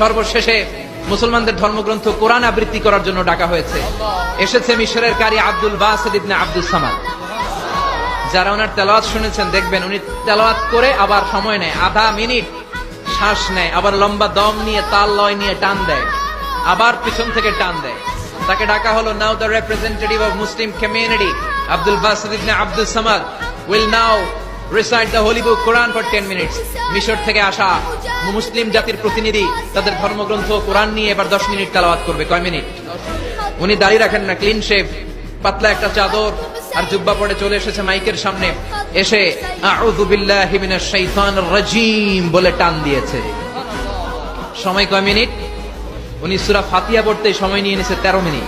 সর্বশেষে মুসলমানদের ধর্মগ্রন্থ কোরআন আবৃত্তি করার জন্য ডাকা হয়েছে। এসেছে মিশরের কারি Abdul Basit ibn Abdus Samad. যারা ওনার তেলাওয়াত শুনেছেন দেখবেন উনি তেলাওয়াত করে আবার সময় নেয়, আধা মিনিট শ্বাস নেয়, আবার লম্বা দম নিয়ে তাল লয় নিয়ে টান দেয়, আবার পিছন থেকে টান দেয়। তাকে ডাকা হলো, now the representative of Muslim community Abdul Basit ibn Abdus Samad will now recite the holy book Quran for 10 minutes. মিশর থেকে আসা মুসলিম জাতির প্রতিনিধি তাদের ধর্মগ্রন্থ কোরআন নিয়ে এবার 10 মিনিট তেলাওয়াত করবে। কয় মিনিট? উনি দাঁড়িয়ে রাখেন না, ক্লিন শেভ, পাতলা একটা চাদর আর জুব্বা পরে চলে এসেছে মাইকের সামনে, এসে আউযু বিল্লাহি মিনাশ শাইতানির রাজীম বলে টান দিয়েছে। সময় কয় মিনিট? উনি সূরা ফাতিহা পড়তে সময় নিয়ে নিয়েছে 13 মিনিট।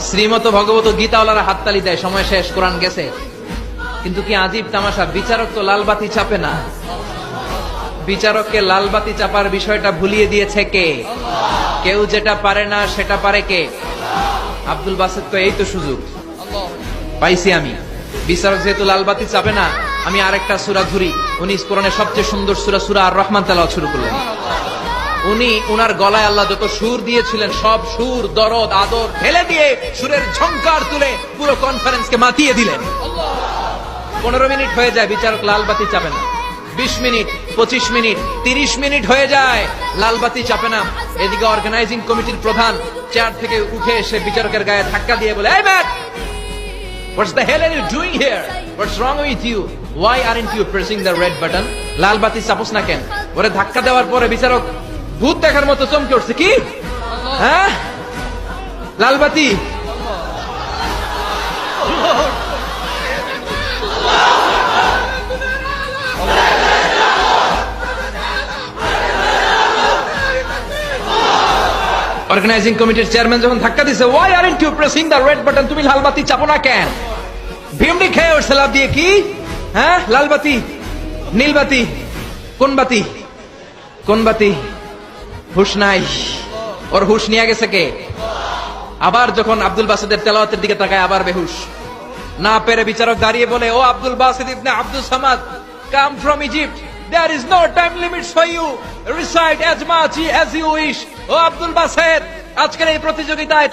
শ্রীমত ভগবত গীতাওয়ালারা হাততালি দেয়, সময় শেষ, কোরআন গেছে। কিন্তু কি আজীব তামাশা, বিচারক তো লালবাতি চাপে না। বিচারককে লালবাতি চাপার বিষয়টা ভুলিয়ে দিয়েছে কে? কেউ যেটা পারে না সেটা পারে কে? আব্দুল বাসিত তো এই তো সুযোগ পাইছি আমি। বিচারক যেহেতু লালবাতি চাপে না, আমি আরেকটা সূরা ধরি। উনি কোরআনের সবচেয়ে সুন্দর সূরা সূরা আর রহমান তেলাওয়াত শুরু করলেন। উনি উনার গলায় আল্লাহ যত সুর দিয়েছিলেন সব সুর, দরদ, আদর ঢেলে দিয়ে সুরের ঝংকার তুলে পুরো কনফারেন্সকে মাতিয়ে দিলেন। 15 মিনিট হয়ে যায়, বিচারক লালবাতি চাপে না। 20 মিনিট, 25 মিনিট, 30 মিনিট হয়ে যায়, লালবাতি চাপে না। এদিকে অর্গানাইজিং কমিটির প্রধান চেয়ার থেকে উঠে এসে বিচারকের গায়ে ধাক্কা দিয়ে বলে, এই man, What's the hell are you doing here? What's wrong with you? Why aren't you pressing the red button? লালবাতি চাপোস না কেন? ওরে ধাক্কা দেওয়ার পরে বিচারক ভূত দেখার মতো চমকে উঠছে। কি? হ্যাঁ, লালবাতি। অর্গানাইজিং কমিটির চেয়ারম্যান যখন ধাক্কা দিছে, why aren't you pressing the red button? তুমি লালবাতি চাপো না কেন? ভিমডি খেয়ে ওর সালাদ দিয়ে, কি? হ্যাঁ, লালবাতি, নীলবাতি, কোন বাতি? কোন বাতি? হুশ নাই। ওর হুশ নিয়ে গেছে কে? আবার যখন আব্দুল বাসিতের তেলাওয়াতের দিকে তাকায় আবার বেহুশ। না পেরে বিচারক দাঁড়িয়ে বলে, ও Abdul Basit ibn Abdus Samad, come from Egypt. There is no time limits for you. Recite as much as you wish. ও আব্দুল বাসিত, আজকের এই প্রতিযোগিতায়